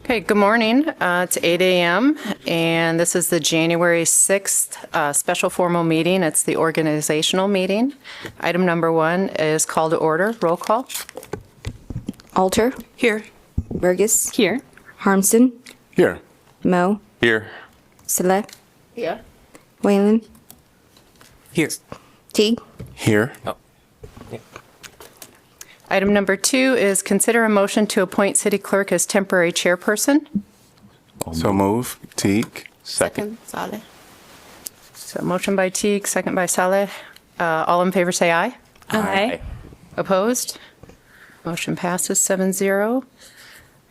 Okay, good morning. It's 8 a.m. and this is the January 6th special formal meeting. It's the organizational meeting. Item number 1 is call to order. Roll call. Alter. Here. Burgess. Here. Harmson. Here. Mo. Here. Saleh. Here. Whalen. Here. Teague. Here. Item number 2 is consider a motion to appoint City Clerk as temporary chairperson. So move. Teague. Second. Saleh. So motion by Teague, second by Saleh. All in favor say aye. Aye. Opposed? Motion passes 7-0.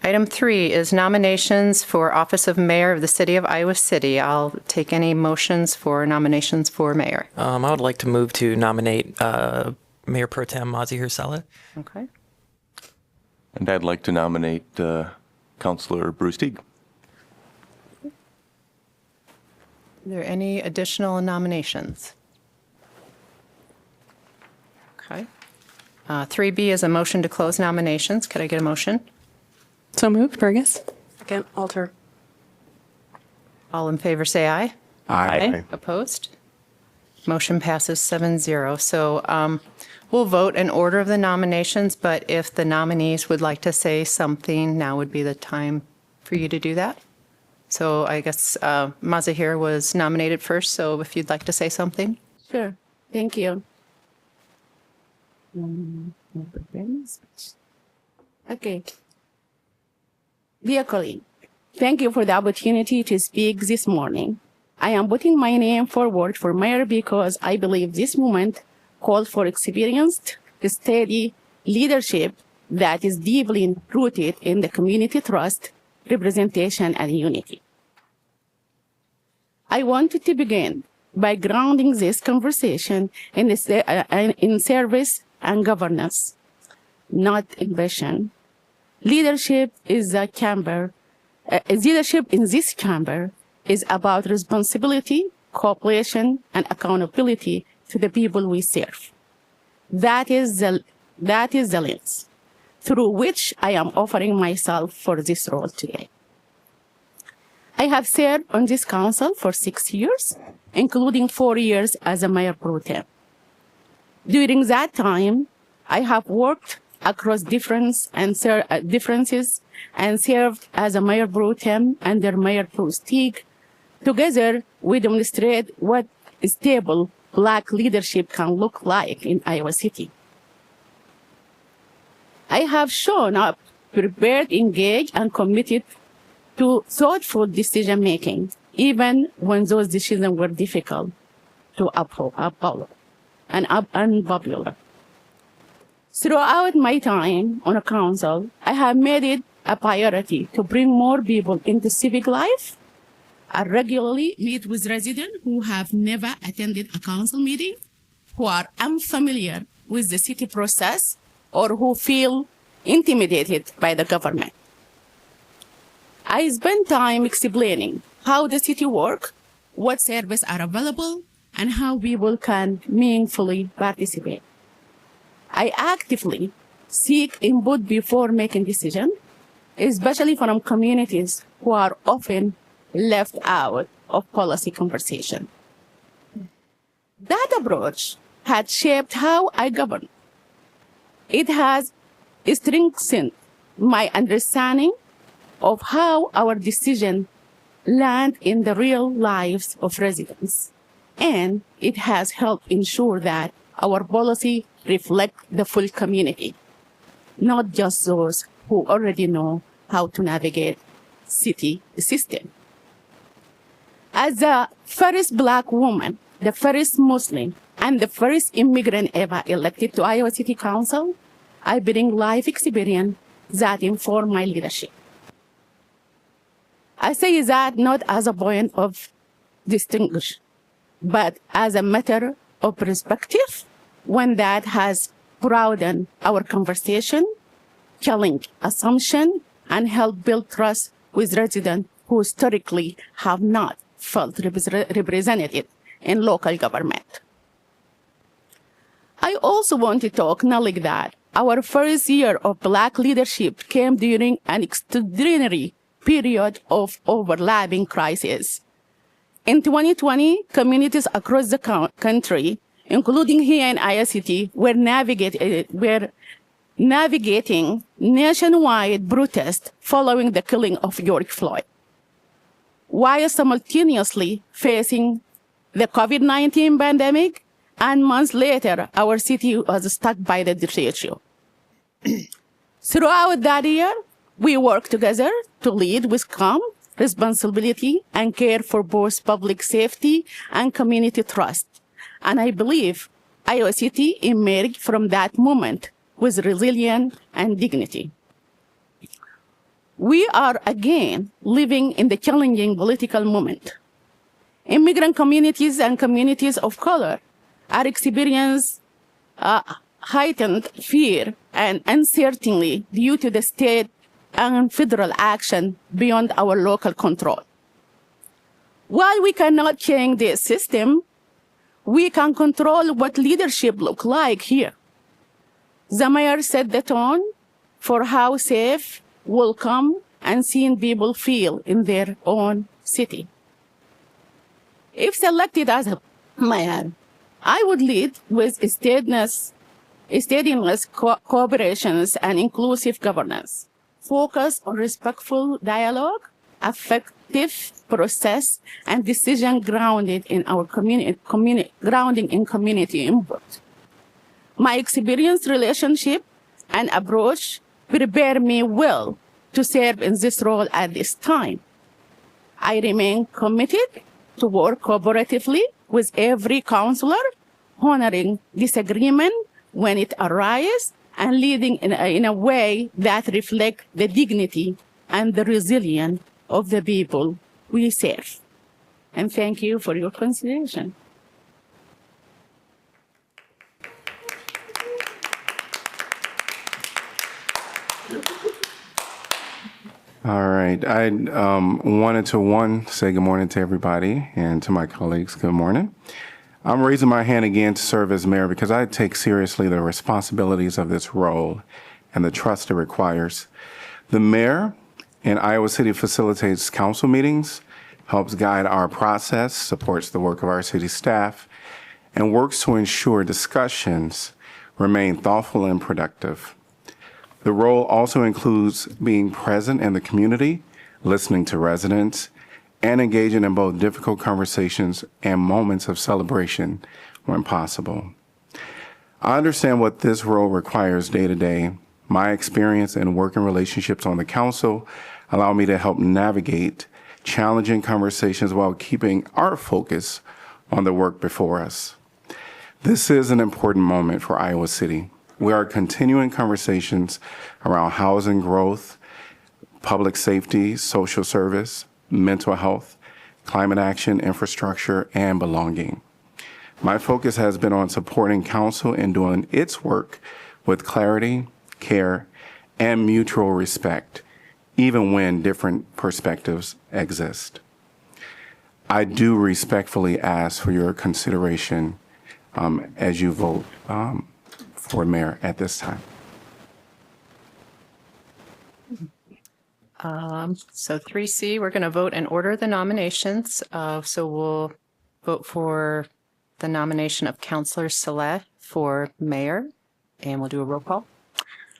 Item 3 is nominations for office of mayor of the city of Iowa City. I'll take any motions for nominations for mayor. I would like to move to nominate Mayor Pro Tem Mazahir Saleh. Okay. And I'd like to nominate Councilor Bruce Teague. Are there any additional nominations? Okay. 3B is a motion to close nominations. Could I get a motion? So moved. Burgess. Second. Alter. All in favor say aye. Aye. Opposed? Motion passes 7-0. So we'll vote in order of the nominations, but if the nominees would like to say something, now would be the time for you to do that. So I guess Mazahir was nominated first, so if you'd like to say something. Sure. Thank you. Okay. Dear colleague, thank you for the opportunity to speak this morning. I am putting my name forward for mayor because I believe this moment called for experienced, steady leadership that is deeply rooted in the community trust, representation, and unity. I wanted to begin by grounding this conversation in service and governance, not ambition. Leadership is a chamber. Leadership in this chamber is about responsibility, cooperation, and accountability to the people we serve. That is the lens through which I am offering myself for this role today. I have served on this council for 6 years, including 4 years as a Mayor Pro Tem. During that time, I have worked across differences and served as a Mayor Pro Tem under Mayor Pro Teague. Together, we demonstrate what stable Black leadership can look like in Iowa City. I have shown up, prepared, engaged, and committed to thoughtful decision-making, even when those decisions were difficult to uphold and unpopular. Throughout my time on a council, I have made it a priority to bring more people into civic life. I regularly meet with residents who have never attended a council meeting, who are unfamiliar with the city process, or who feel intimidated by the government. I spend time explaining how the city works, what services are available, and how people can meaningfully participate. I actively seek input before making decisions, especially from communities who are often left out of policy conversation. That approach has shaped how I govern. It has strengthened my understanding of how our decisions land in the real lives of residents, and it has helped ensure that our policy reflect the full community, not just those who already know how to navigate city system. As the first Black woman, the first Muslim, and the first immigrant ever elected to Iowa City Council, I bring life experience that inform my leadership. I say that not as a point of distinction, but as a matter of perspective, one that has broadened our conversation, challenged assumption, and helped build trust with residents who historically have not felt represented in local government. I also want to acknowledge that our first year of Black leadership came during an extraordinary period of overlapping crises. In 2020, communities across the country, including here in Iowa City, were navigating nationwide protests following the killing of George Floyd, while simultaneously facing the COVID-19 pandemic, and months later, our city was struck by the issue. Throughout that year, we worked together to lead with calm, responsibility, and care for both public safety and community trust. And I believe Iowa City emerged from that moment with resilience and dignity. We are again living in the challenging political moment. Immigrant communities and communities of color are experiencing heightened fear and uncertainty due to the state and federal action beyond our local control. While we cannot change this system, we can control what leadership looks like here. The mayor set the tone for how safe, welcome, and seen people feel in their own city. If selected as a mayor, I would lead with steadiness, cooperations, and inclusive governance. Focus on respectful dialogue, effective process, and decision grounded in our grounding in community input. My experienced relationship and approach prepare me well to serve in this role at this time. I remain committed to work cooperatively with every councillor, honoring disagreement when it arises, and leading in a way that reflects the dignity and the resilience of the people we serve. And thank you for your consideration. All right. I wanted to, say good morning to everybody, and to my colleagues, good morning. I'm raising my hand again to serve as mayor because I take seriously the responsibilities of this role and the trust it requires. The mayor in Iowa City facilitates council meetings, helps guide our process, supports the work of our city staff, and works to ensure discussions remain thoughtful and productive. The role also includes being present in the community, listening to residents, and engaging in both difficult conversations and moments of celebration when possible. I understand what this role requires day to day. My experience and working relationships on the council allow me to help navigate challenging conversations while keeping our focus on the work before us. This is an important moment for Iowa City. We are continuing conversations around housing growth, public safety, social service, mental health, climate action, infrastructure, and belonging. My focus has been on supporting council in doing its work with clarity, care, and mutual respect, even when different perspectives exist. I do respectfully ask for your consideration as you vote for mayor at this time. So 3C, we're going to vote in order of the nominations. So we'll vote for the nomination of Councillor Saleh for mayor, and we'll do a roll call.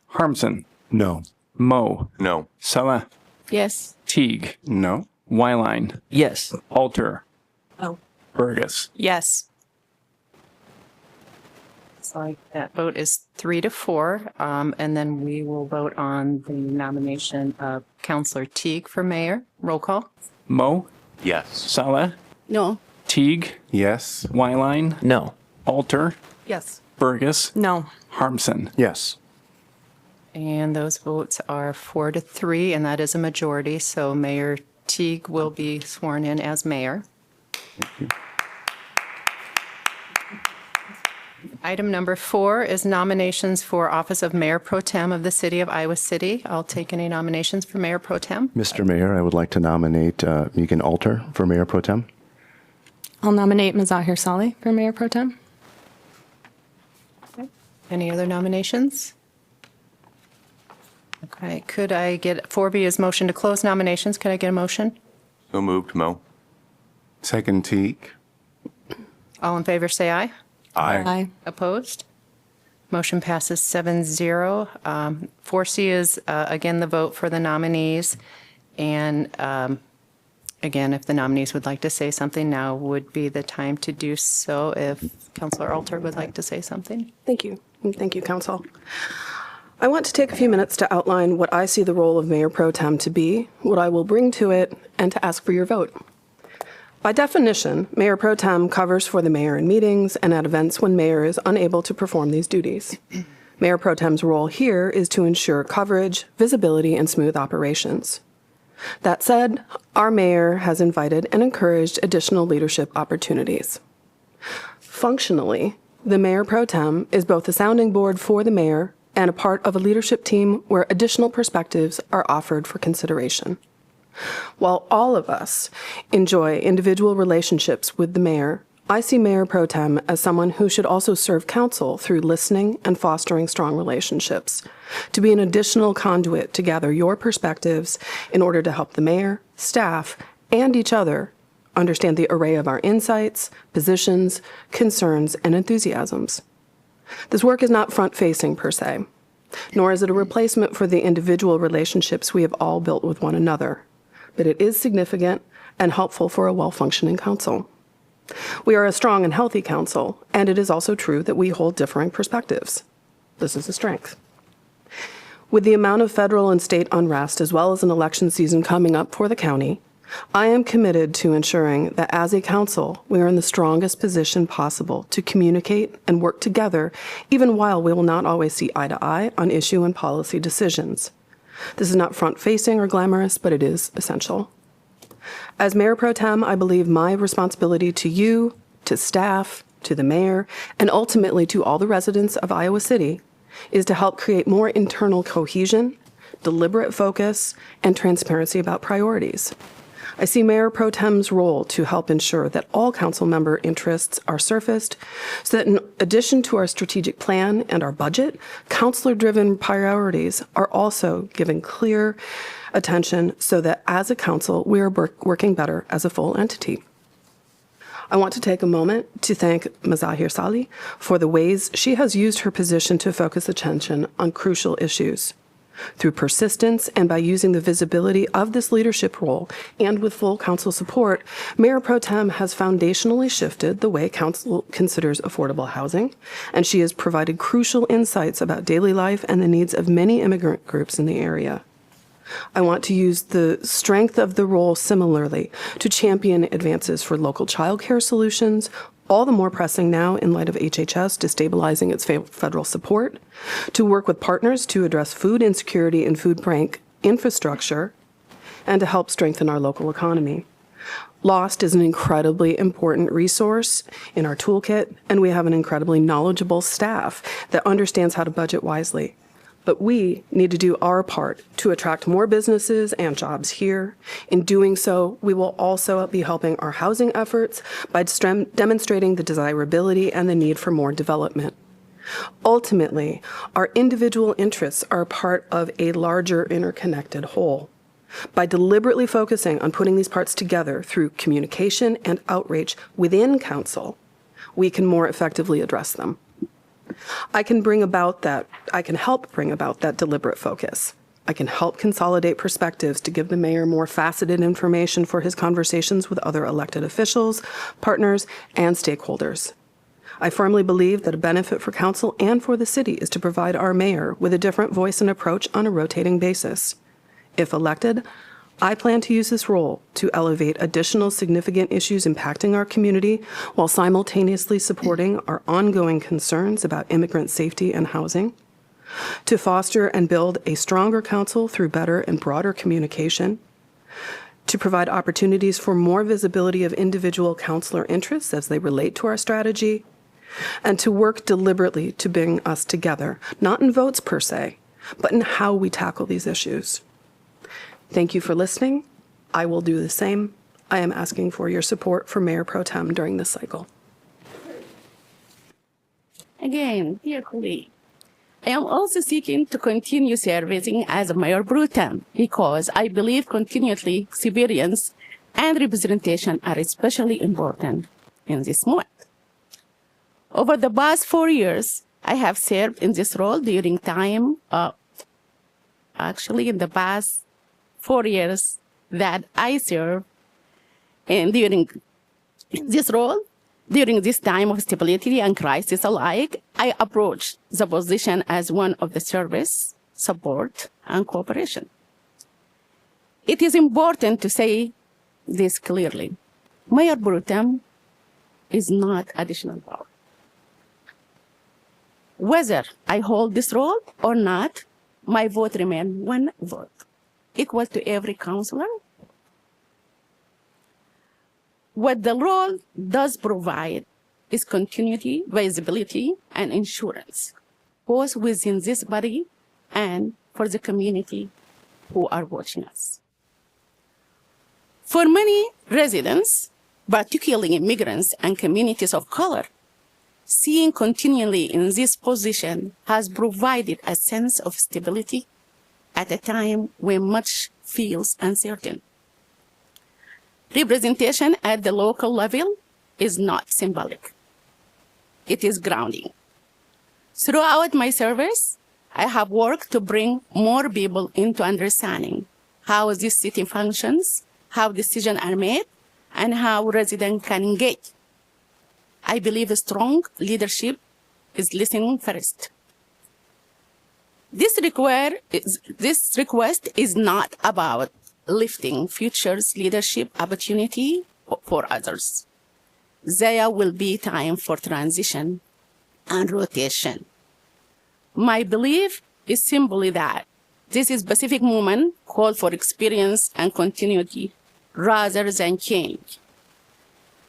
Harmson. No. Mo. No. Salah. Yes. Teague. No? Wyline. Yes. Alter. Oh. Burgess. Yes. So that vote is 3-4, and then we will vote on the nomination of Councillor Teague for mayor. Roll call. Mo. Yes. Salah. No. Teague. Yes? Wyline. No. Alter. Yes. Burgess. No. Harmson. Yes. And those votes are 4-3, and that is a majority. So Mayor Teague will be sworn in as mayor. Item number 4 is nominations for office of Mayor Pro Tem of the City of Iowa City. I'll take any nominations for Mayor Pro Tem. Mr. Mayor, I would like to nominate Megan Alter for Mayor Pro Tem. I'll nominate Mazahir Saleh for Mayor Pro Tem. Any other nominations? Okay, could I get 4B as motion to close nominations? Could I get a motion? So moved, Mo. Second, Teague. All in favor, say aye. Aye. Opposed? Motion passes 7-0. 4C is, again, the vote for the nominees. And again, if the nominees would like to say something, now would be the time to do so. If Councilor Alter would like to say something. Thank you. And thank you, Council. I want to take a few minutes to outline what I see the role of Mayor Pro Tem to be, what I will bring to it, and to ask for your vote. By definition, Mayor Pro Tem covers for the mayor in meetings and at events when mayor is unable to perform these duties. Mayor Pro Tem's role here is to ensure coverage, visibility, and smooth operations. That said, our mayor has invited and encouraged additional leadership opportunities. Functionally, the Mayor Pro Tem is both a sounding board for the mayor and a part of a leadership team where additional perspectives are offered for consideration. While all of us enjoy individual relationships with the mayor, I see Mayor Pro Tem as someone who should also serve council through listening and fostering strong relationships, to be an additional conduit to gather your perspectives in order to help the mayor, staff, and each other understand the array of our insights, positions, concerns, and enthusiasms. This work is not front-facing per se, nor is it a replacement for the individual relationships we have all built with one another, but it is significant and helpful for a well-functioning council. We are a strong and healthy council, and it is also true that we hold differing perspectives. This is a strength. With the amount of federal and state unrest, as well as an election season coming up for the county, I am committed to ensuring that as a council, we are in the strongest position possible to communicate and work together, even while we will not always see eye to eye on issue and policy decisions. This is not front-facing or glamorous, but it is essential. As Mayor Pro Tem, I believe my responsibility to you, to staff, to the mayor, and ultimately to all the residents of Iowa City is to help create more internal cohesion, deliberate focus, and transparency about priorities. I see Mayor Pro Tem's role to help ensure that all council member interests are surfaced so that in addition to our strategic plan and our budget, councilor-driven priorities are also given clear attention so that as a council, we are working better as a full entity. I want to take a moment to thank Mazahir Salih for the ways she has used her position to focus attention on crucial issues. Through persistence and by using the visibility of this leadership role and with full council support, Mayor Pro Tem has foundationally shifted the way council considers affordable housing, and she has provided crucial insights about daily life and the needs of many immigrant groups in the area. I want to use the strength of the role similarly to champion advances for local childcare solutions, all the more pressing now in light of HHS destabilizing its federal support, to work with partners to address food insecurity and food bank infrastructure, and to help strengthen our local economy. LOST is an incredibly important resource in our toolkit, and we have an incredibly knowledgeable staff that understands how to budget wisely. But we need to do our part to attract more businesses and jobs here. In doing so, we will also be helping our housing efforts by demonstrating the desirability and the need for more development. Ultimately, our individual interests are part of a larger interconnected whole. By deliberately focusing on putting these parts together through communication and outreach within council, we can more effectively address them. I can help bring about that deliberate focus. I can help consolidate perspectives to give the mayor more faceted information for his conversations with other elected officials, partners, and stakeholders. I firmly believe that a benefit for council and for the city is to provide our mayor with a different voice and approach on a rotating basis. If elected, I plan to use this role to elevate additional significant issues impacting our community while simultaneously supporting our ongoing concerns about immigrant safety and housing, to foster and build a stronger council through better and broader communication, to provide opportunities for more visibility of individual councilor interests as they relate to our strategy, and to work deliberately to bring us together, not in votes per se, but in how we tackle these issues. Thank you for listening. I will do the same. I am asking for your support for Mayor Pro Tem during this cycle. Again, dear colleague, I am also seeking to continue serving as a Mayor Pro Tem because I believe continually experience and representation are especially important in this moment. Over the past 4 years, I have served in this role during time, actually in the past 4 years that I served and during this role, during this time of stability and crisis alike, I approached the position as one of the service, support, and cooperation. It is important to say this clearly. Mayor Pro Tem is not additional power. Whether I hold this role or not, my vote remains one vote, equal to every councillor. What the role does provide is continuity, visibility, and insurance, both within this body and for the community who are watching us. For many residents, particularly immigrants and communities of color, seeing continually in this position has provided a sense of stability at a time when much feels uncertain. Representation at the local level is not symbolic. It is grounding. Throughout my service, I have worked to bring more people into understanding how this city functions, how decisions are made, and how residents can engage. I believe a strong leadership is listening first. This request is not about lifting future's leadership opportunity for others. There will be time for transition and rotation. My belief is simply that this is a specific moment called for experience and continuity rather than change.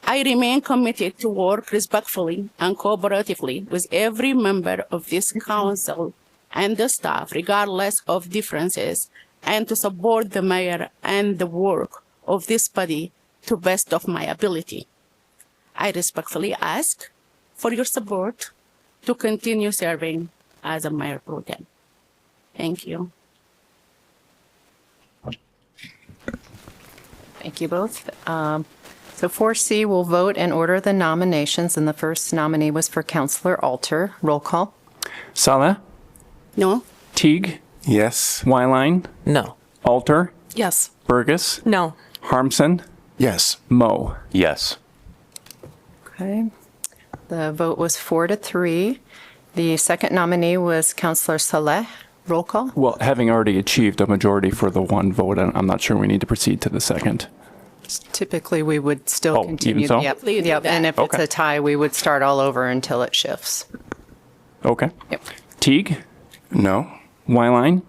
I remain committed to work respectfully and cooperatively with every member of this council and the staff, regardless of differences, and to support the mayor and the work of this body to best of my ability. I respectfully ask for your support to continue serving as a Mayor Pro Tem. Thank you. Thank you both. So 4C will vote and order the nominations, and the first nominee was for Councillor Alter. Roll call. Saleh, No? Teague, Yes. Wyline, No. Alter, Yes. Burgess, No. Harmson, Yes. Moe. Yes. Okay. The vote was 4-3. The second nominee was Councillor Saleh. Roll call. Well, having already achieved a majority for the one vote, I'm not sure we need to proceed to the second. Typically, we would still Oh, continue. even so? Yep, Please do yep. that. And if it's Okay. a tie, we would start all over until it shifts. Okay. Yep. Teague, No. Wyline,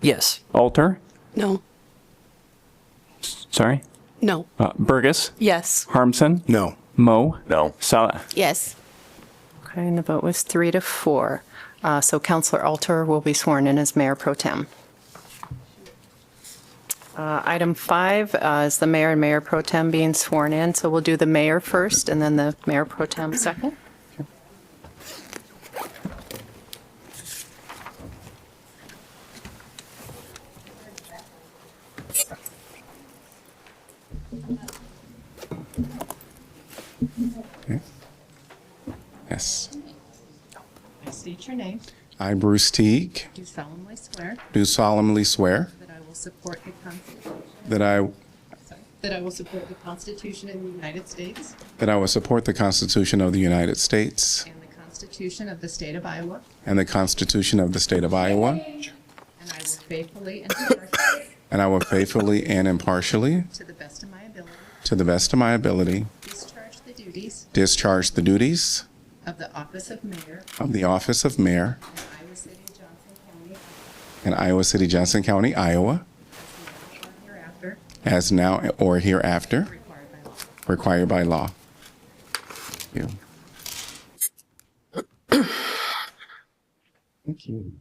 Yes. Alter, No. sorry, No. Burgess, Yes. Harmson, No. Moe, No. Saleh. Yes. Okay, and the vote was 3-4. So Councillor Alter will be sworn in as Mayor Pro Tem. Item 5 is the Mayor and Mayor Pro Tem being sworn in. So we'll do the Mayor first and then the Mayor Pro Tem second. Yes. I state your name. I, Bruce Teague, Do solemnly swear do solemnly swear that I will support the Constitution. that I That I will support the Constitution of the United States will support the Constitution of the United States and the Constitution of the State of Iowa, and the Constitution of the State of Iowa, and I will faithfully and impartially, and I will faithfully and impartially, to the best of my ability, to the best of my ability, discharge the duties of the office of mayor of the office of mayor in Iowa City, Johnson County, in Iowa City, Johnson County, Iowa, hereafter, as now or hereafter required by law. required by law. Thank you. Thank you.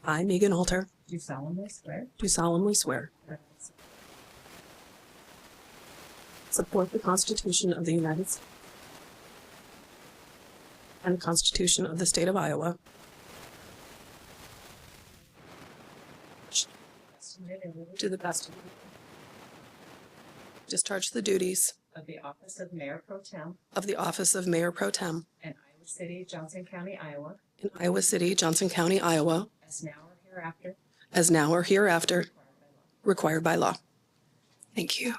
I, Megan Alter, Do solemnly swear. do solemnly swear. Support the Constitution of the United States and the Constitution of the State of Iowa. To the best of my ability. Discharge the duties Of the office of Mayor Pro Tem of the office of Mayor Pro Tem in Iowa City, Johnson County, Iowa, in Iowa City, Johnson County, Iowa, as now or hereafter as now or hereafter required by law. Thank you.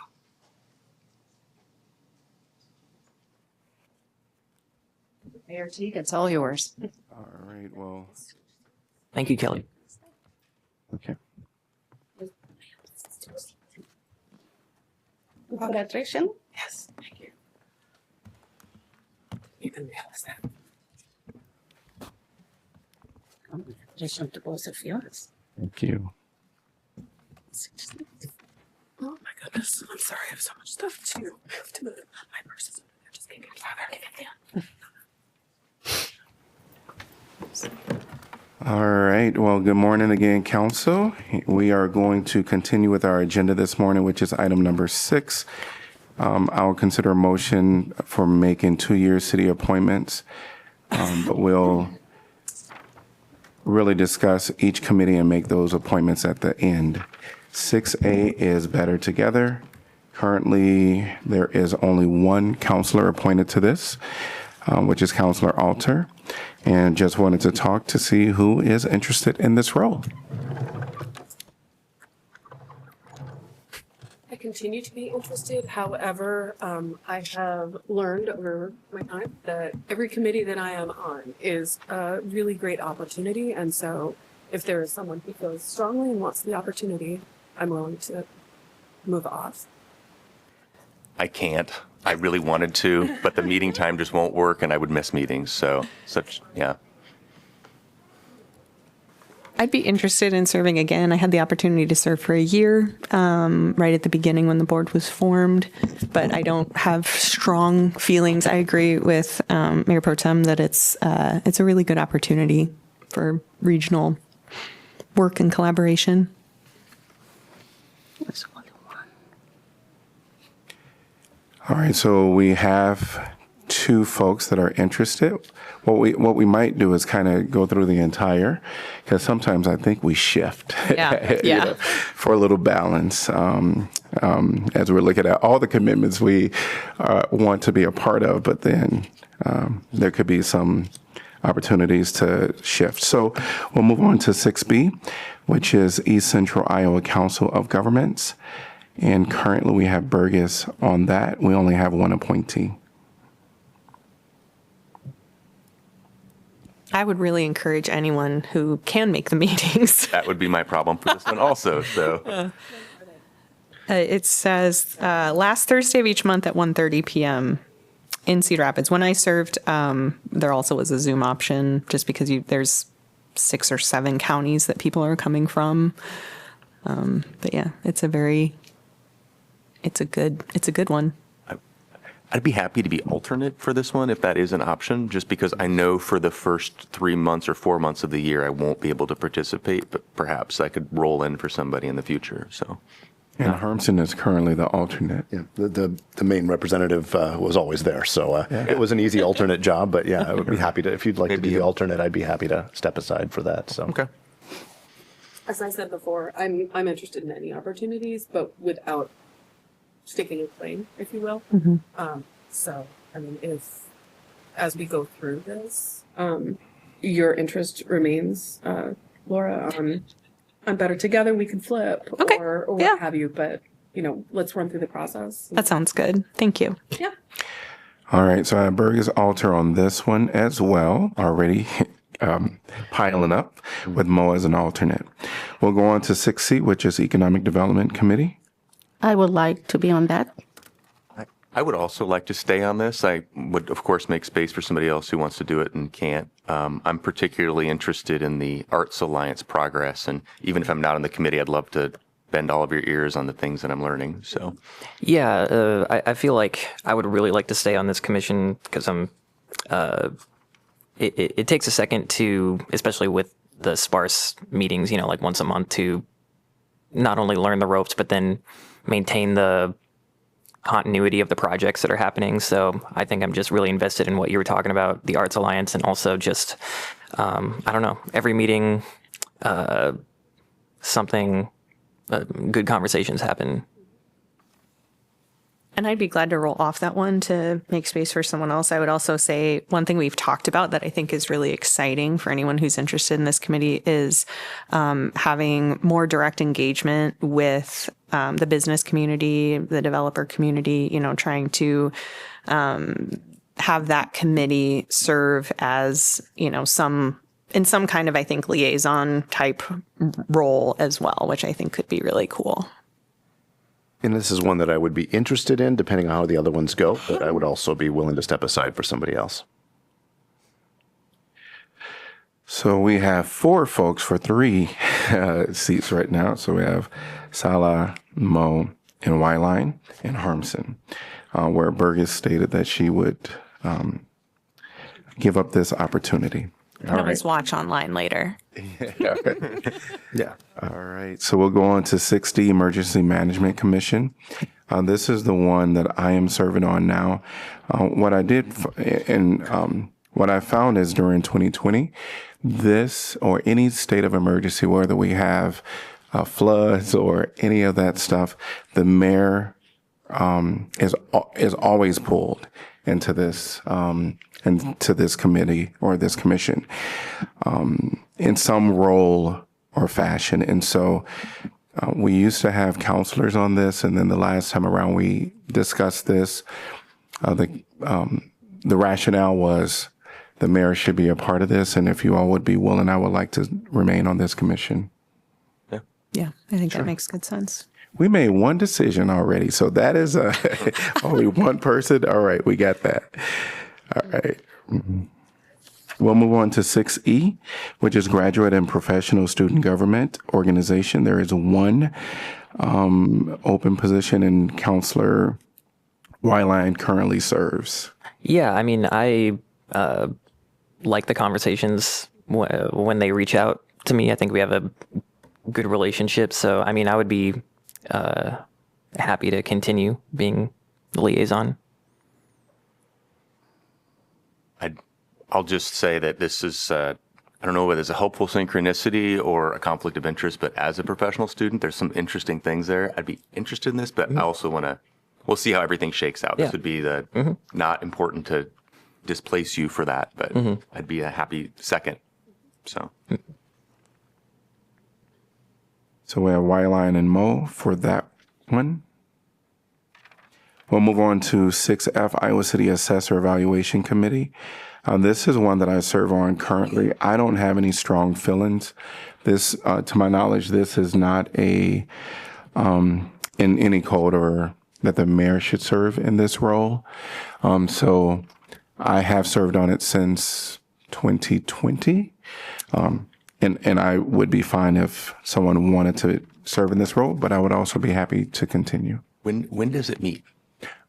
Mayor Teague, it's all yours. All right, well, Thank you, Kelly. okay. Congratulations. Yes, thank you. You can realize that. Congratulations to both of you. Thank you. Oh my goodness, I'm sorry, I have so much stuff to move. My purse is over there, just can't get it farther. All right. Well, good morning again, Council. We are going to continue with our agenda this morning, which is item number 6. I'll consider a motion for making 2-year city appointments, but we'll really discuss each committee and make those appointments at the end. 6A is Better Together. Currently, there is only one counselor appointed to this, which is Counselor Alter, and just wanted to talk to see who is interested in this role. I continue to be interested. However, I have learned over my time that every committee that I am on is a really great opportunity. And so if there is someone who feels strongly and wants the opportunity, I'm willing to move off. I can't. I really wanted to, but the meeting time just won't work and I would miss meetings. So yeah. I'd be interested in serving again. I had the opportunity to serve for a year, right at the beginning when the board was formed, but I don't have strong feelings. I agree with Mayor Pro Tem that it's a really good opportunity for regional work and collaboration. All right, so we have 2 folks that are interested. What we might do is kind of go through the entire, because sometimes I think we shift Yeah. for a little balance as we're looking at all the commitments we want to be a part of, but then there could be some opportunities to shift. So we'll move on to 6B, which is East Central Iowa Council of Governments. And currently we have Burgess on that. We only have one appointee. I would really encourage anyone who can make the meetings. That would be my problem for this one also. So It says last Thursday of each month at 1:30 p.m. in Cedar Rapids. When I served, there also was a Zoom option just because there's 6 or 7 counties that people are coming from. But yeah, it's a good one. I'd be happy to be alternate for this one if that is an option, just because I know for the first 3 months or 4 months of the year I won't be able to participate, but perhaps I could roll in for somebody in the future. So. And Hermson is currently the alternate. Yeah, the main representative was always there, so it was an easy alternate job. But yeah, I would be happy to, if you'd like to be the alternate, I'd be happy to step aside for that. So Okay. As I said before, I'm interested in any opportunities, but without sticking a claim, if you will. So, I mean, if, as we go through this, your interest remains, Laura, on Better Together, we can flip Okay. or Yeah. what have you, but, let's run through the process. That sounds good. Thank you. Yeah. All right, so I have Burgess Alter on this one as well, already piling up with Mo as an alternate. We'll go on to 6C, which is Economic Development Committee. I would like to be on that. I would also like to stay on this. I would, of course, make space for somebody else who wants to do it and can't. I'm particularly interested in the Arts Alliance progress, and even if I'm not on the committee, I'd love to bend all of your ears on the things that I'm learning. So, Yeah, I feel like I would really like to stay on this commission because it takes a second to, especially with the sparse meetings, like once a month to not only learn the ropes, but then maintain the continuity of the projects that are happening. So I think I'm just really invested in what you were talking about, the Arts Alliance, and also just, I don't know, every meeting, good conversations happen. And I'd be glad to roll off that one to make space for someone else. I would also say one thing we've talked about that I think is really exciting for anyone who's interested in this committee is having more direct engagement with the business community, the developer community, trying to have that committee serve as, in some kind of, I think, liaison type role as well, which I think could be really cool. And this is one that I would be interested in, depending on how the other ones go, but I would also be willing to step aside for somebody else. So we have 4 folks for 3 seats right now. So we have Salah, Mo, and Wyline, and Harmson, where Burgess stated that she would give up this opportunity. You can always watch online later. Yeah. All right. So we'll go on to 6D, Emergency Management Commission. This is the one that I am serving on now. What I did what I found is during 2020, this or any state of emergency, whether we have floods or any of that stuff, the mayor is always pulled into this committee or this commission in some role or fashion. And so we used to have counselors on this, and then the last time around we discussed this. The rationale was the mayor should be a part of this, and if you all would be willing, I would like to remain on this commission. Yeah, I think that makes good sense. We made one decision already, so that is only one person. All right, we got that. All right. Mm-hmm. We'll move on to 6E, which is Graduate and Professional Student Government Organization. There is one open position, and Counselor Wyline currently serves. Yeah, I mean, I like the conversations when they reach out to me. I think we have a good relationship. So, I mean, I would be happy to continue being the liaison. I'll just say that this is, I don't know whether it's a helpful synchronicity or a conflict of interest, but as a professional student, there's some interesting things there. I'd be interested in this, but I also want to, we'll see how everything shakes out. Yeah. This would be not important to displace you for that, but I'd be a happy second. So. So we have Wyline and Mo for that one. We'll move on to 6F, Iowa City Assessor Evaluation Committee. This is one that I serve on currently. I don't have any strong feelings. This, to my knowledge, this is not in any code or that the mayor should serve in this role. So I have served on it since 2020. And I would be fine if someone wanted to serve in this role, but I would also be happy to continue. When does it meet?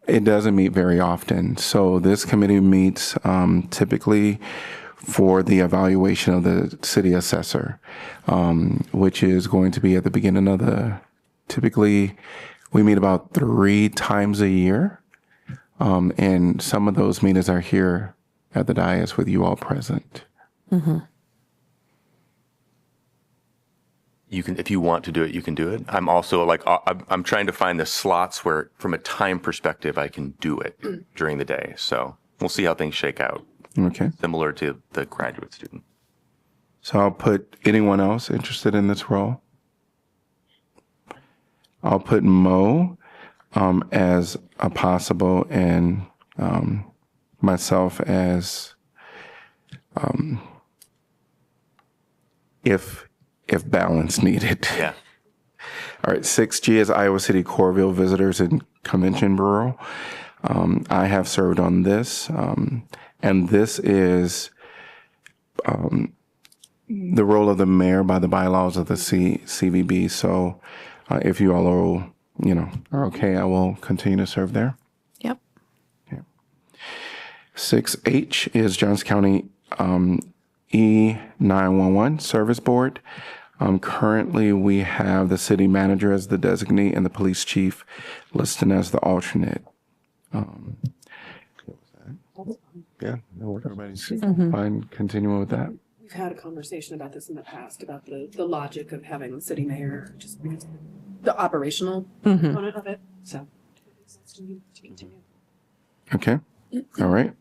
It doesn't meet very often. So this committee meets typically for the evaluation of the city assessor, which is going to be at the beginning of typically we meet about 3 times a year. And some of those meetings are here at the dais with you all present. Mm-hmm. You can, if you want to do it, you can do it. I'm also I'm trying to find the slots where, from a time perspective, I can do it during the day. So we'll see how things shake out. Okay. Similar to the graduate student. So I'll put anyone else interested in this role. I'll put Mo as a possible, and myself as if balance needed. Yeah. All right. 6G is Iowa City Corville Visitors and Convention Bureau. I have served on this, and this is the role of the mayor by the bylaws of the CVB. So if you all are okay, I will continue to serve there. Yep. Yeah. 6H is Johnson County E911 Service Board. Currently, we have the city manager as the designee and the police chief listed as the alternate. Yeah, no worries. Everybody's fine continuing with that? We've had a conversation about this in the past, about the logic of having the city mayor, just the operational component of it, so. Okay, all right.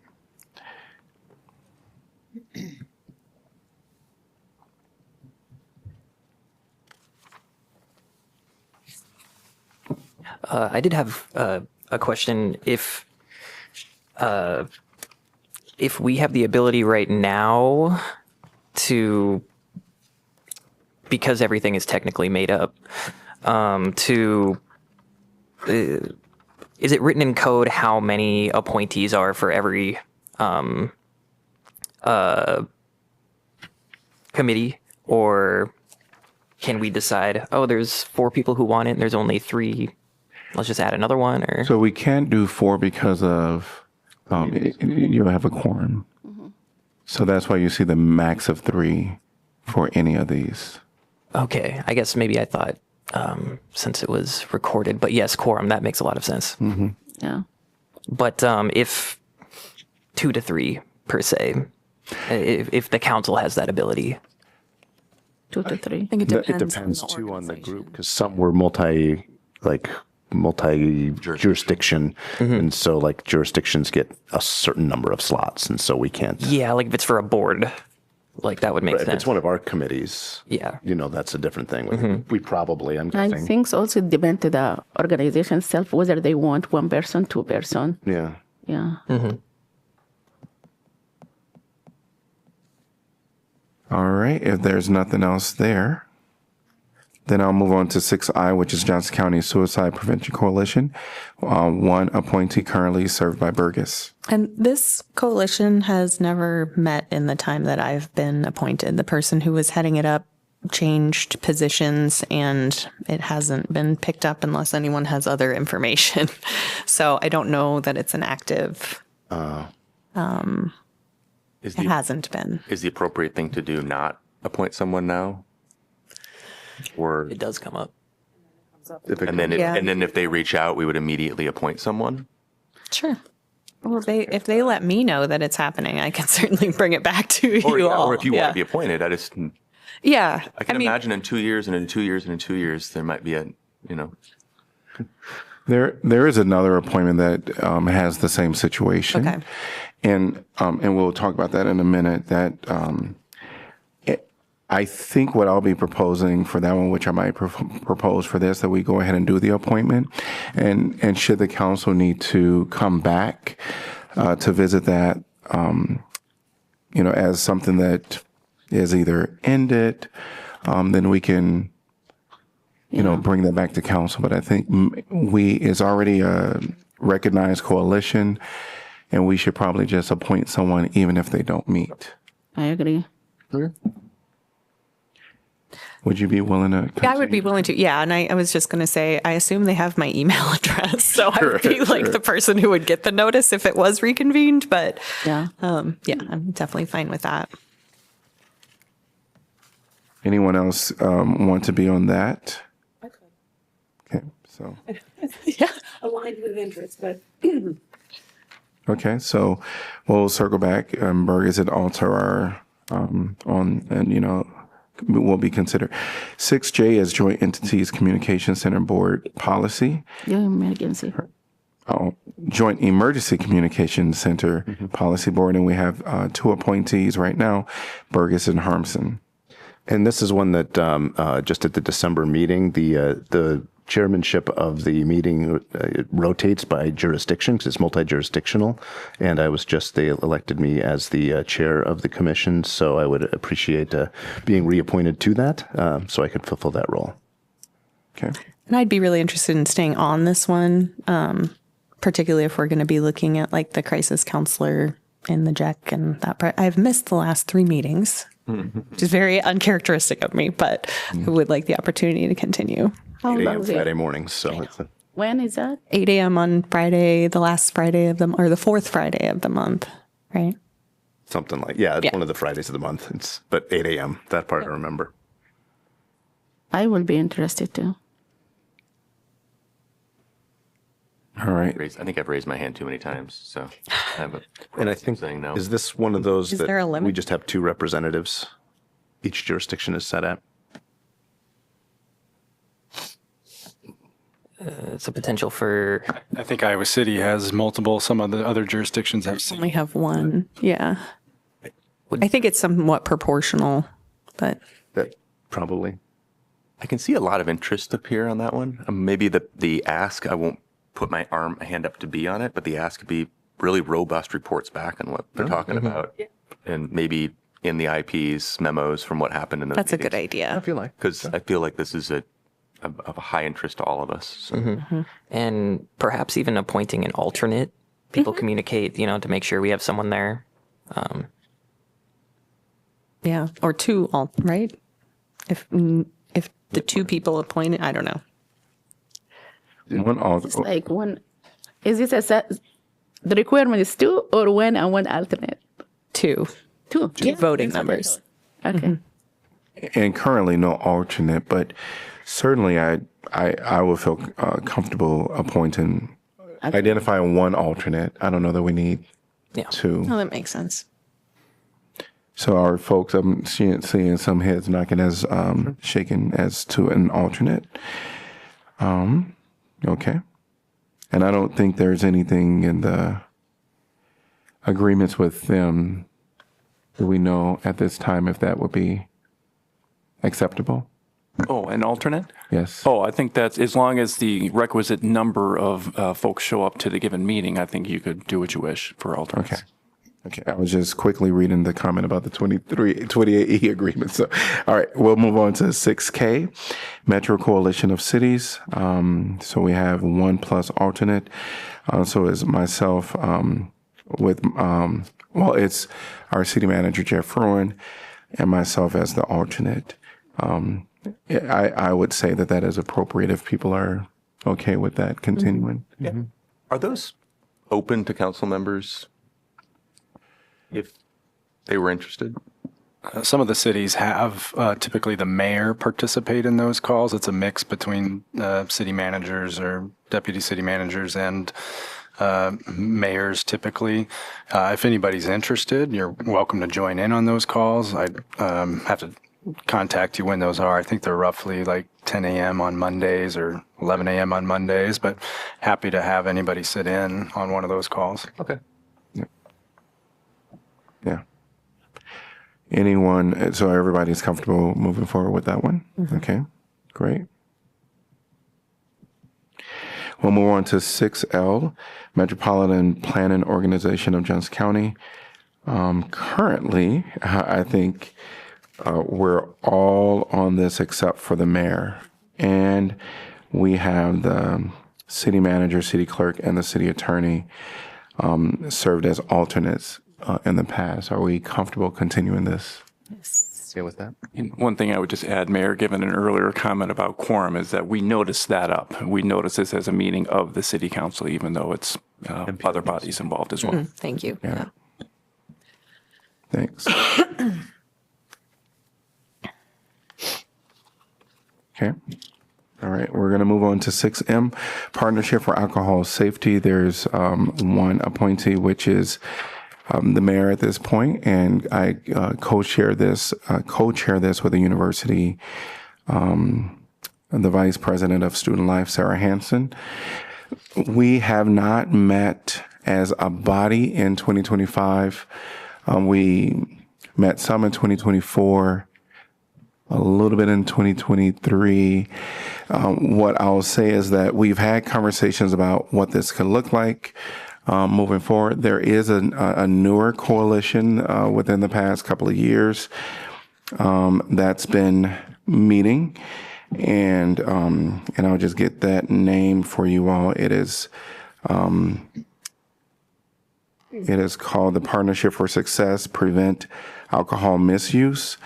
I did have a question. If we have the ability right now to, because everything is technically made up, is it written in code how many appointees are for every committee, or can we decide, oh, there's 4 people who want it, and there's only 3? Let's just add another one, or? So we can't do 4 because of, you have a quorum. So that's why you see the max of 3 for any of these. Okay, I guess maybe I thought since it was recorded, but yes, quorum, that makes a lot of sense. Yeah. But if 2 to 3 per se, if the council has that ability. 2 to 3. I think it It depends, depends on the too on the organization. group, because some were multi-jurisdiction, and so like jurisdictions get a certain number of slots, and so we can't. Yeah, like if it's for a board, like that would make But if sense. it's one of our committees, Yeah. that's a different thing. We probably, I'm I guessing. think also it depends to the organization itself, whether they want 1 person, 2 person. Yeah. Yeah. All right, if there's nothing else there, then I'll move on to 6I, which is Johnson County Suicide Prevention Coalition. 1 appointee currently served by Burgess. And this coalition has never met in the time that I've been appointed. The person who was heading it up changed positions, and it hasn't been picked up unless anyone has other information. So I don't know that it's an active. Is It hasn't been. Is the appropriate thing to do not appoint someone now? Or It does come up. and then Yeah. and then if they reach out, we would immediately appoint someone. Sure. Well, if they let me know that it's happening, I can certainly bring it back to Or, you yeah, all. or if you yeah. want to be appointed, Yeah. I can imagine in 2 years and in 2 years and in 2 years there might be There is another appointment that has the same situation. Okay. And we'll talk about that in a minute. That I think what I'll be proposing for that one, which I might propose for this, that we go ahead and do the appointment, and should the council need to come back to visit that, as something that is either ended, then we can, bring that back to council. But I think it's already a recognized coalition, and we should probably just appoint someone even if they don't meet. I agree. Would you be willing to? Yeah, I would be willing to. Yeah. And I was just going to say, I assume they have my email address. So I would be like the person who would get the notice if it was reconvened. But Yeah. I'm definitely fine with that. Anyone else want to be on that? Okay, so. Yeah, aligned with interest, but. Okay, so we'll circle back. Burgess and Alter are will be considered. 6J is Joint Entities Communication Center Board Policy. Yeah, emergency. Joint Emergency Communication Center Policy Board, and we have 2 appointees right now, Burgess and Harmson. And this is one that just at the December meeting, the chairmanship of the meeting it rotates by jurisdiction because it's multi-jurisdictional. And I was they elected me as the chair of the commission. So I would appreciate being reappointed to that so I could fulfill that role. Okay. And I'd be really interested in staying on this one, particularly if we're going to be looking at like the crisis counselor in the JEC and that part. I've missed the last 3 meetings, which is very uncharacteristic of me, but I would like the opportunity to continue. How 8 long a.m. is it? Friday mornings. So When is that? 8 a.m. on Friday, the last Friday of the, or the 4th Friday of the month, right? Something like, yeah, Yeah. one of the Fridays of the month. But 8 a.m. That part I remember. I will be interested too. All right. I think I've raised my hand too many times, so I have a And I think, saying no. is this one of those Is that there a limit? we just have 2 representatives each jurisdiction is set at? It's a potential for, I think Iowa City has multiple, some of the other jurisdictions have only seen. have one. Yeah. I think it's somewhat proportional, but That probably. I can see a lot of interest up here on that one. Maybe the ask, I won't put my hand up to be on it, but the ask could be really robust reports back on what they're talking about. And maybe in the IPs, memos from what happened in those that's a good meetings. idea. feel like. Because I feel like this is of a high interest to all of us. So. and perhaps even appointing an alternate. People communicate, to make sure we have someone there. Yeah. Or 2, right? If the 2 people appointed, I don't know. One It's like one. Is this the requirement is 2 or 1 and 1 alternate? 2. 2. Yeah, voting that's what I members. thought. Okay. and currently no alternate, but certainly I would feel comfortable identifying one alternate. I don't know that we need Yeah. 2. Oh, that makes sense. So our folks, I'm seeing some heads knocking as shaking as to an alternate. Okay. And I don't think there's anything in the agreements with them. Do we know at this time if that would be acceptable? Oh, an alternate? Yes. Oh, I think that's, as long as the requisite number of folks show up to the given meeting, I think you could do what you wish for alternates. Okay. Okay. I was just quickly reading the comment about the 28E agreement. So, all right, we'll move on to 6K, Metro Coalition of Cities. So we have 1 plus alternate. So it's myself it's our city manager, Jeff Fruin, and myself as the alternate. I would say that is appropriate if people are okay with that continuing. Yeah. Are those open to council members if they were interested? Some of the cities have typically the mayor participate in those calls. It's a mix between city managers or deputy city managers and mayors typically. If anybody's interested, you're welcome to join in on those calls. I'd have to contact you when those are. I think they're roughly like 10 a.m. on Mondays or 11 a.m. on Mondays, but happy to have anybody sit in on one of those calls. Okay. Yeah. Anyone, so everybody's comfortable moving forward with that one? Okay, great. We'll move on to 6L, Metropolitan Planning Organization of Johnson County. Currently, I think we're all on this except for the mayor. And we have the city manager, city clerk, and the city attorney served as alternates in the past. Are we comfortable continuing this? Okay with that? And one thing I would just add, Mayor, given an earlier comment about quorum, is that we noticed that up. We noticed this as a meeting of the city council, even though it's other bodies involved as well. Thank you. Yeah. Thanks. Okay. All right. We're going to move on to 6M, Partnership for Alcohol Safety. There's one appointee, which is the mayor at this point, and I co-chair this with the university, the vice president of student life, Sarah Hansen. We have not met as a body in 2025. We met some in 2024, a little bit in 2023. What I'll say is that we've had conversations about what this could look like moving forward. There is a newer coalition within the past couple of years that's been meeting, and I'll just get that name for you all. It is called the Partnership for Success Prevent Alcohol Misuse.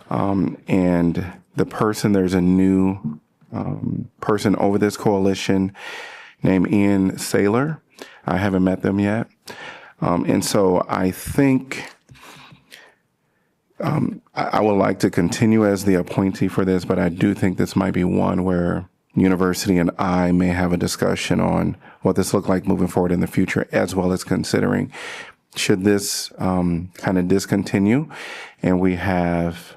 And there's a new person over this coalition named Ian Saylor. I haven't met them yet. And so I think I would like to continue as the appointee for this, but I do think this might be one where university and I may have a discussion on what this look like moving forward in the future, as well as considering should this kind of discontinue and we have,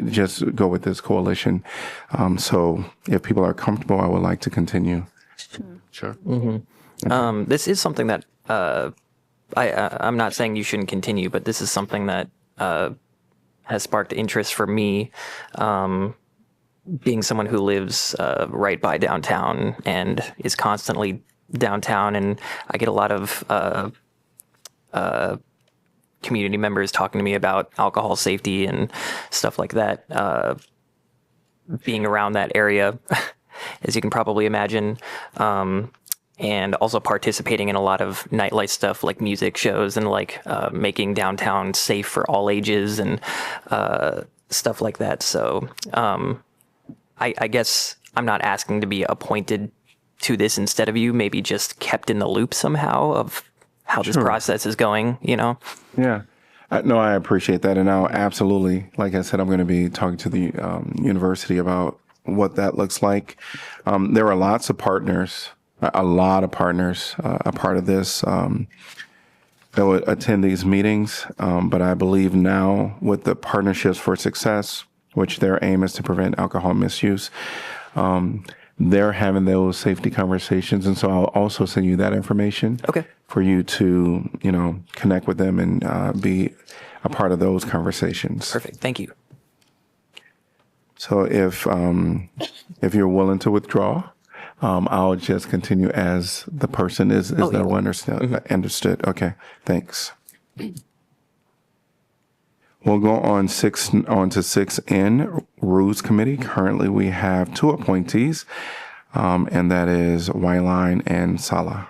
just go with this coalition. So if people are comfortable, I would like to continue. Sure. This is something that I'm not saying you shouldn't continue, but this is something that has sparked interest for me, being someone who lives right by downtown and is constantly downtown, and I get a lot of community members talking to me about alcohol safety and stuff like that. Being around that area, as you can probably imagine, and also participating in a lot of nightlife stuff like music shows and like making downtown safe for all ages and stuff like that. So I guess I'm not asking to be appointed to this instead of you, maybe just kept in the loop somehow of how this process is going, Yeah. No, I appreciate that. And now, absolutely, like I said, I'm going to be talking to the university about what that looks like. There are lots of partners, a lot of partners, a part of this that would attend these meetings. But I believe now with the Partnerships for Success, which their aim is to prevent alcohol misuse, they're having those safety conversations. And so I'll also send you that information. Okay. For you to, connect with them and be a part of those conversations. Perfect. Thank you. So if you're willing to withdraw, I'll just continue as the person is that understood? Okay, thanks. We'll go on to 6N, Rules Committee. Currently, we have 2 appointees, and that is Wyline and Sala.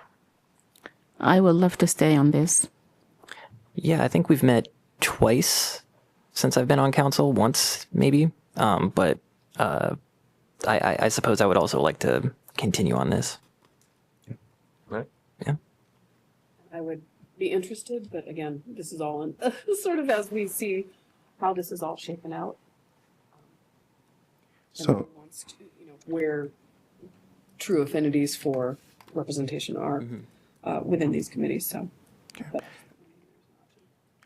I would love to stay on this. Yeah, I think we've met twice since I've been on council, once maybe. But I suppose I would also like to continue on this. Right. Yeah. I would be interested, but again, this is all in sort of as we see how this is all shaken out. So Wants to, where true affinities for representation are within these committees. So, but.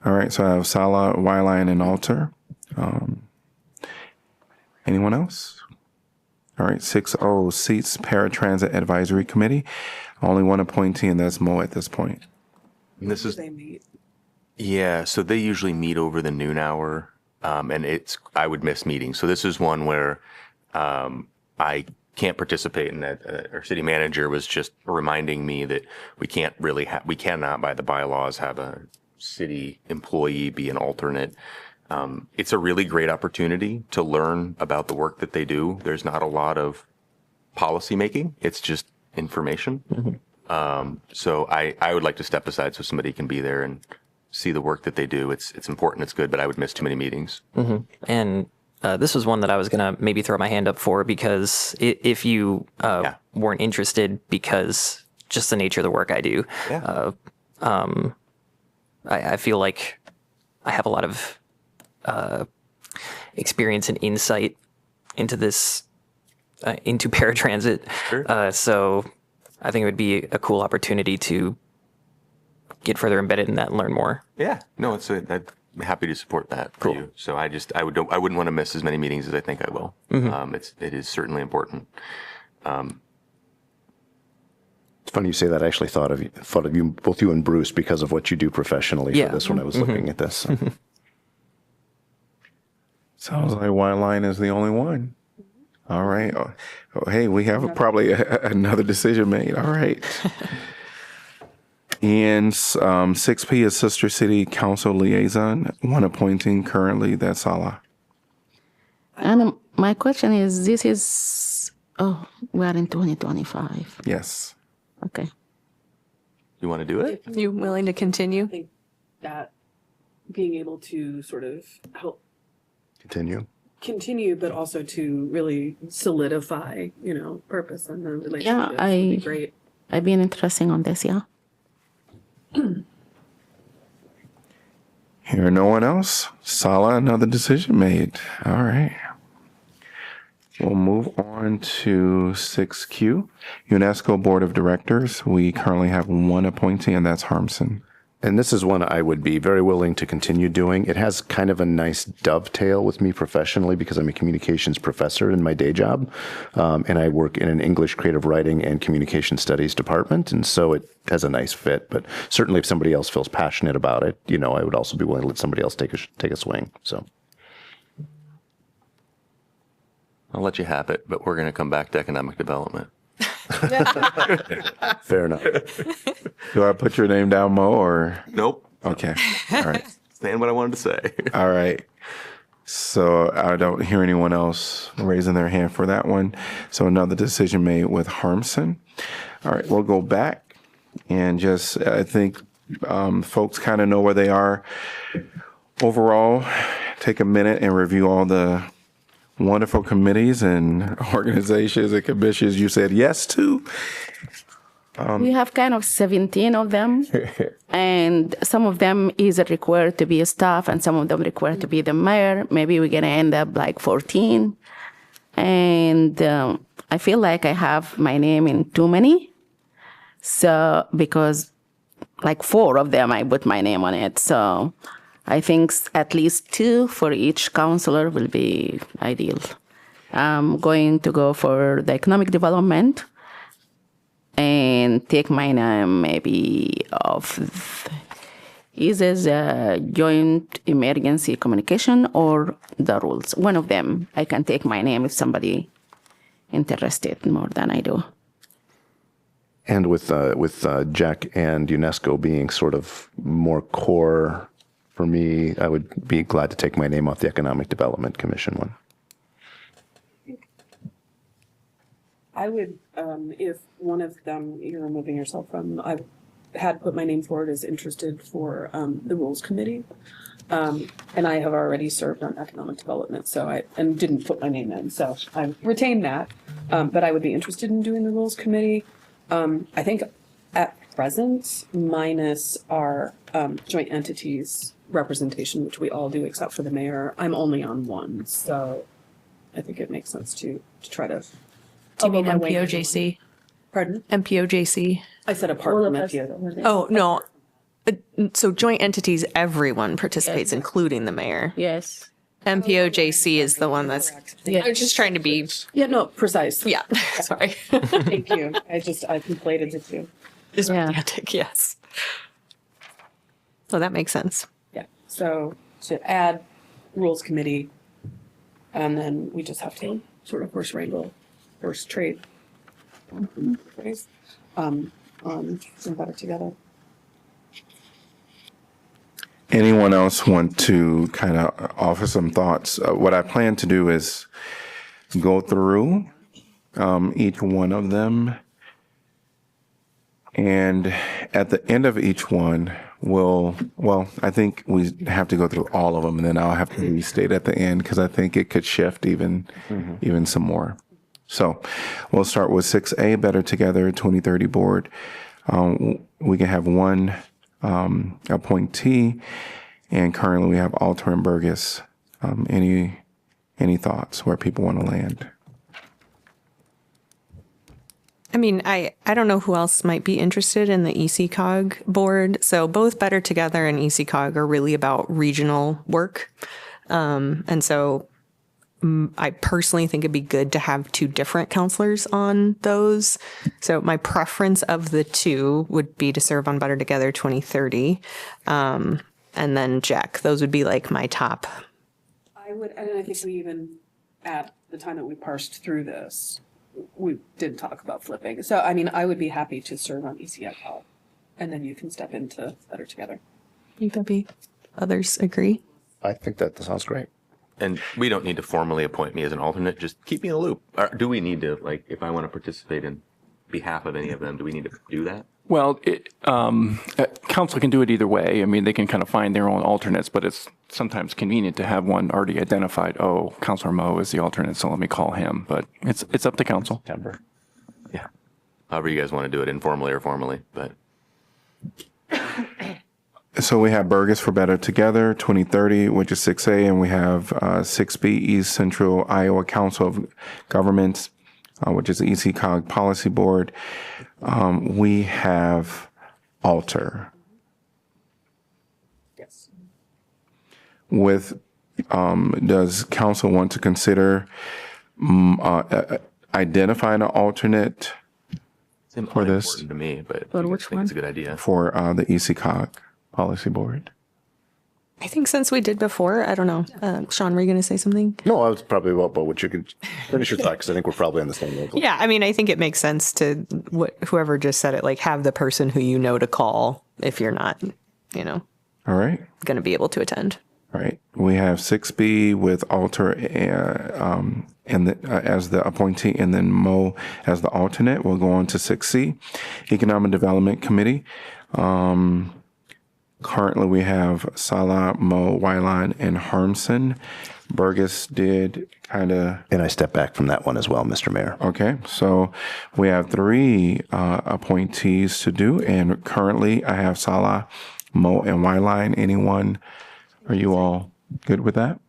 all right, so I have Sala, Wyline, and Alter. Anyone else? All right, 6O, Seats Paratransit Advisory Committee. Only one appointee, and that's Mo at this point. And this is, They meet. yeah, so they usually meet over the noon hour, and I would miss meetings. So this is one where I can't participate in that. Our city manager was just reminding me that we cannot by the bylaws have a city employee be an alternate. It's a really great opportunity to learn about the work that they do. There's not a lot of policy making. It's just information. So I would like to step aside so somebody can be there and see the work that they do. It's important. It's good, but I would miss too many meetings. And this was one that I was going to maybe throw my hand up for, because if you weren't interested, because just the nature of the work I do, I feel like I have a lot of experience and insight into this, into paratransit. Sure. So I think it would be a cool opportunity to get further embedded in that and learn more. Yeah, no, I'm happy to support that for you. So I wouldn't want to miss as many meetings as I think I will. It is certainly important. It's funny you say that. I actually thought of you, both you and Bruce, because of what you do professionally for this when I was looking at this. Sounds like Wyline is the only one. All right. Oh, hey, we have probably another decision made. All right. And 6P is Sister City Council Liaison, one appointing currently, that's Sala. And my question is, we are in 2025. Yes. Okay. You want to do it? You willing to continue? I think that being able to sort of help Continue, but also to really solidify, purpose and the relationship would be great. I've been interested on this, yeah. Hearing no one else, Sala, another decision made. All right. We'll move on to 6Q, UNESCO Board of Directors. We currently have one appointee, and that's Harmson. And this is one I would be very willing to continue doing. It has kind of a nice dovetail with me professionally because I'm a communications professor in my day job. And I work in an English creative writing and communication studies department. And so it has a nice fit. But certainly if somebody else feels passionate about it, you know, I would also be willing to let somebody else take a swing. So I'll let you have it, but we're going to come back to economic development. fair enough. Do I put your name down, Mo, or? Nope. Okay. All right. Saying what I wanted to say. All right. So I don't hear anyone else raising their hand for that one. So another decision made with Harmson. All right. We'll go back and just, I think folks kind of know where they are. Overall, take a minute and review all the wonderful committees and organizations and commissions you said yes to. We have kind of 17 of them, and some of them is required to be a staff, and some of them required to be the mayor. Maybe we're gonna end up like 14, and I feel like I have my name in too many. So because like 4 of them I put my name on it, so I think at least 2 for each counselor will be ideal. I'm going to go for the economic development and take my name maybe of either joint emergency communication or the rules. One of them, I can take my name if somebody interested more than I do. And with Jack and UNESCO being sort of more core for me, I would be glad to take my name off the Economic Development Commission one. I would, if one of them you're removing yourself from, I had put my name forward as interested for the Rules Committee. And I have already served on economic development, and didn't put my name in, so I retained that. But I would be interested in doing the Rules Committee. I think at present, minus our joint entities representation, which we all do except for the mayor, I'm only on one, so I think it makes sense to try to. Do you mean MPOJC? Pardon? MPOJC? I said apart from MPO. Oh, no. So joint entities, everyone participates, including the mayor. Yes. MPOJC is the one that's, I'm just trying to be. Yeah, no, precise. Yeah, sorry. Thank you. I conflated the two. Is pedantic, yes. So that makes sense. Yeah, so to add Rules Committee, and then we just have to sort of horse trade phrase, on some better together. Anyone else want to kind of offer some thoughts? What I plan to do is go through each one of them, and at the end of each one, I think we have to go through all of them, and then I'll have to restate at the end because I think it could shift even some more. So we'll start with 6A, Better Together 2030 Board. We can have one appointee, and currently we have Alter and Burgess. Any thoughts where people want to land? I mean, I don't know who else might be interested in the ECOG board. So both Better Together and ECOG are really about regional work. And so I personally think it'd be good to have 2 different counselors on those. So my preference of the 2 would be to serve on Better Together 2030. And then Jack, those would be like my top. I would, and I think we even, at the time that we parsed through this, we did talk about flipping. So, I mean, I would be happy to serve on ECFL, and then you can step into Better Together. Think that'd be, others agree? I think that sounds great. And we don't need to formally appoint me as an alternate. Just keep me in the loop. Or do we need to, like, if I want to participate in behalf of any of them, do we need to do that? Well, council can do it either way. I mean, they can kind of find their own alternates, but it's sometimes convenient to have one already identified. Oh, Councilor Mo is the alternate, so let me call him. But it's up to council. Yeah. However you guys want to do it, informally or formally, but. So we have Burgess for Better Together 2030, which is 6A, and we have 6B, East Central Iowa Council of Governments, which is the ECOG Policy Board. We have Alter. Yes. With, does council want to consider identifying an alternate Seems for this? unimportant to me, but For I which think it's a good idea. For the ECOG Policy Board? I think since we did before, I don't know. Sean, were you going to say something? No, I was probably about what you could finish your thought because I think we're probably on the same level. Yeah, I mean, I think it makes sense to whoever just said it, like have the person who you know to call if you're not, All right. going to be able to attend. All right. We have 6B with Alter as the appointee, and then Mo as the alternate. We'll go on to 6C, Economic Development Committee. Currently, we have Salah, Mo, Wyline, and Harmson. Burgess did kind of. And I step back from that one as well, Mr. Mayor. Okay, so we have 3 appointees to do, and currently I have Salah, Mo, and Wyline. Anyone? Are you all good with that?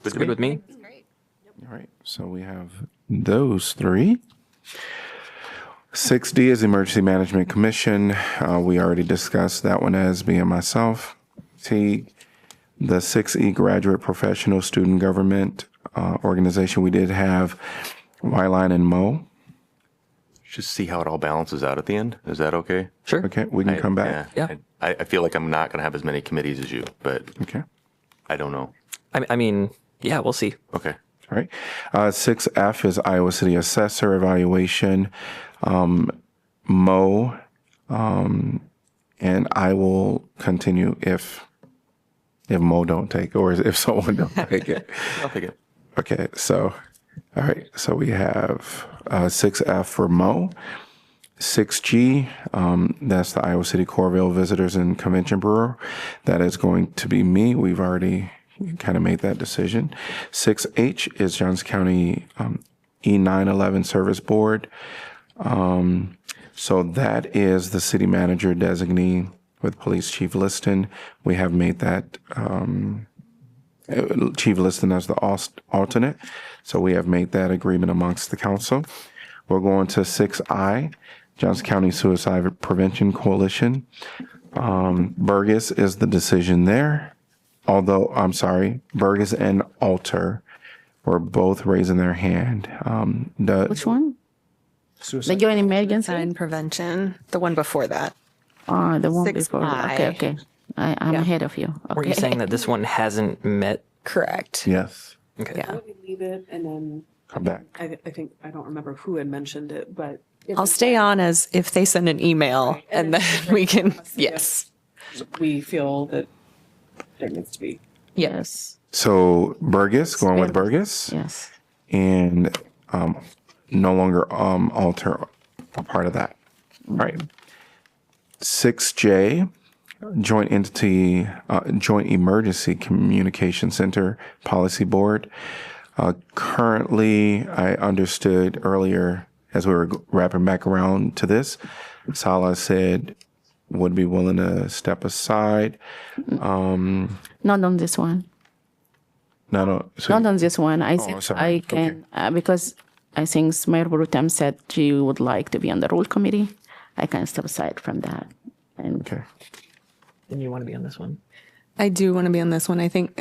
Good with me. All right, so we have those 3. 6D is Emergency Management Commission. We already discussed that one as being myself. The 6E Graduate Professional Student Government Organization, we did have Wyline and Mo. Just see how it all balances out at the end. Is that okay? Sure. Okay, we can come back. Yeah. I feel like I'm not going to have as many committees as you, but Okay, I don't know. I mean, yeah, we'll see. Okay. all right. 6F is Iowa City Assessor Evaluation. Mo, and I will continue if Mo don't take it, or if someone don't take it. I'll pick it. Okay, so, all right, so we have 6F for Mo. 6G, that's the Iowa City Corville Visitors and Convention Bureau. That is going to be me. We've already kind of made that decision. 6H is Johnson County E911 Service Board. So that is the city manager designee with Police Chief Liston. We have made that Chief Liston as the alternate. So we have made that agreement amongst the council. We're going to 6I, Johnson County Suicide Prevention Coalition. Burgess is the decision there. Although, I'm sorry, Burgess and Alter were both raising their hand. Which one? The joint emergency? Suicide prevention, the one before that. Oh, the one 6I. before. Okay. I'm ahead of you. Okay. Were you saying that this one hasn't met? Correct. Yes, Okay. Yeah. We leave it and then come back. I think, I don't remember who had mentioned it, but. I'll stay on as if they send an email and then we can, yes. We feel that there needs to be. Yes. So Burgess, going with Burgess. Yes. And no longer Alter a part of that. All right. 6J, Joint Emergency Communication Center Policy Board. Currently, I understood earlier as we were wrapping back around to this, Salah said would be willing to step aside. Not on this one. No. So Not on this one. I think sorry. I can, because I think Mayor Pro Tem said she would like to be on the rule committee. I can step aside from that. And okay. And you want to be on this one? I do want to be on this one. I think,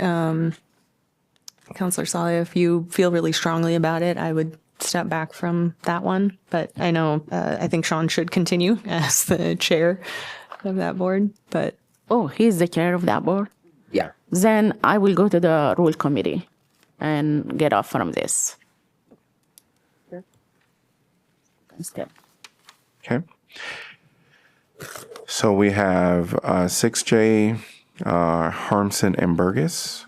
Councilor Saleh, if you feel really strongly about it, I would step back from that one. But I know, I think Sean should continue as the chair of that board, but. oh, he's the chair of that board? Yeah. Then I will go to the rule committee and get off from this. Step. Okay. So we have 6J, Harmson and Burgess.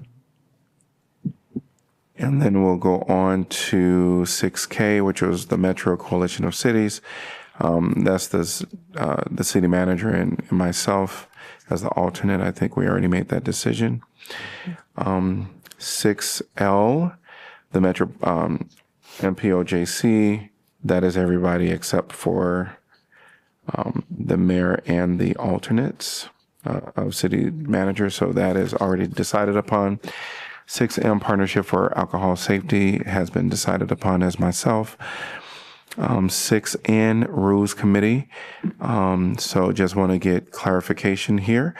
And then we'll go on to 6K, which was the Metro Coalition of Cities. That's the city manager and myself as the alternate. I think we already made that decision. 6L, the Metro MPOJC. That is everybody except for the mayor and the alternates. of city manager, so that is already decided upon. 6M, Partnership for Alcohol Safety, has been decided upon as myself. 6N, Rules Committee. So just want to get clarification here.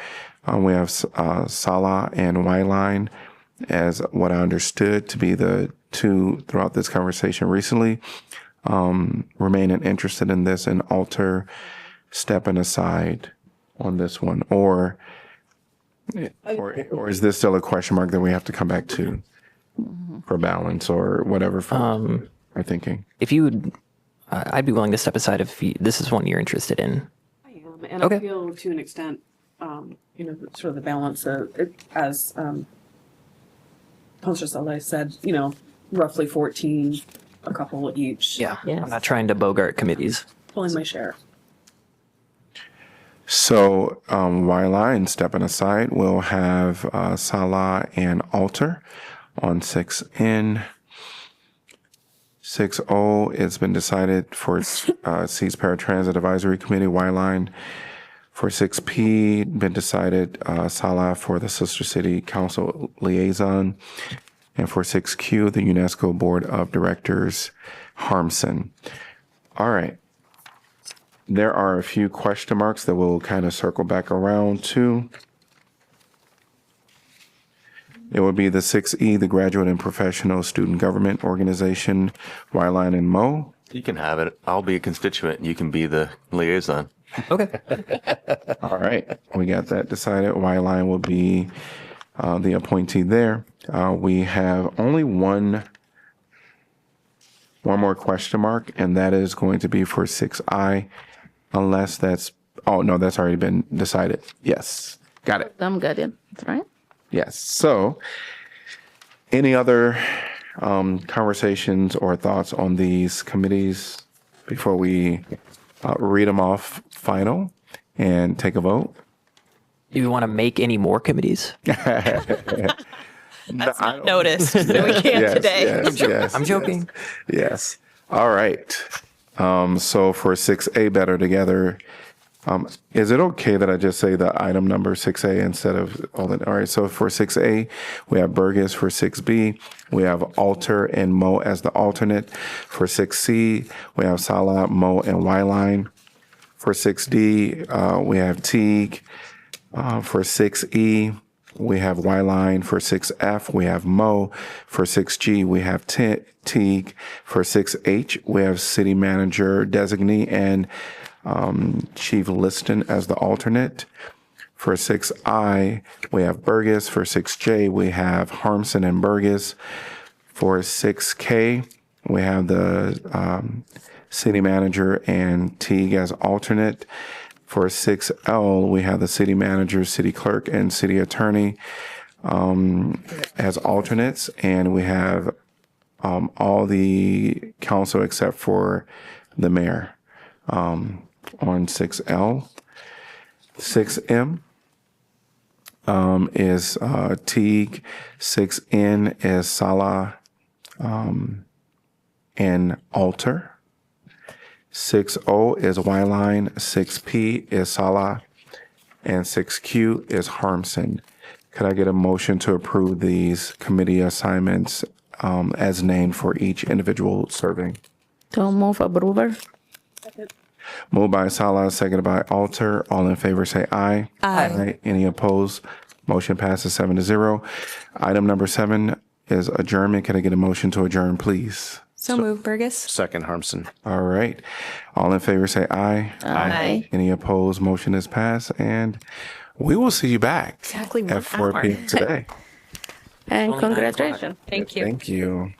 We have Sala and Wyline as what I understood to be the two throughout this conversation recently. Remaining interested in this, and Alter stepping aside on this one, or is this still a question mark that we have to come back to for balance or whatever for our thinking? If you would, I'd be willing to step aside if this is one you're interested in. I am, and Okay. I feel to an extent, sort of the balance of it, as Councilor Saleh said, roughly 14, a couple each. Yeah. I'm not trying to bogart committees. Pulling my share. So, Wyline stepping aside, we'll have Salah and Alter on 6N. 6O, it's been decided for Seas Paratransit Advisory Committee, Wyline. For 6P, been decided Salah for the Sister City Council Liaison. And for 6Q, the UNESCO Board of Directors, Harmson. All right. There are a few question marks that we'll kind of circle back around to. It would be the 6E, the Graduate and Professional Student Government Organization, Wyline and Mo. You can have it. I'll be a constituent. You can be the liaison. Okay. All right. We got that decided. Wyline will be the appointee there. We have only one more question mark, and that is going to be for 6I, unless that's, oh, no, that's already been decided. Yes. Got it. I'm good. That's right. Yes. So, any other conversations or thoughts on these committees before we read them off final and take a vote? Do you want to make any more committees? That's not noticed, so we can't today. Yes, I'm joking. Yes. All right. So for 6A, Better Together, is it okay that I just say the item number 6A instead of all that? All right. So for 6A, we have Burgess. For 6B, we have Alter and Mo as the alternate. For 6C, we have Salah, Mo, and Wyline. For 6D, we have Teague. For 6E, we have Wyline. For 6F, we have Mo. For 6G, we have Teague. For 6H, we have City Manager Designee and Chief Liston as the alternate. For 6I, we have Burgess. For 6J, we have Harmson and Burgess. For 6K, we have the City Manager and Teague as alternate. For 6L, we have the City Manager, City Clerk, and City Attorney as alternates. And we have all the council except for the mayor on 6L. 6M is Teague. 6N is Salah and Alter. 6O is Wyline, 6P is Salah, and 6Q is Harmson. Could I get a motion to approve these committee assignments as named for each individual serving? So move approval. Moved by Salah, seconded by Alter. All in favor say aye. Aye. Any opposed? Motion passes 7-0. Item number 7 is adjournment. Can I get a motion to adjourn, please? So move, Burgess. Second, Harmson. All right. All in favor say aye. Aye. Any opposed? Motion is passed. And we will see you back Exactly 1 at 4 hour. p.m. today. And congratulations. Thank you. Thank you.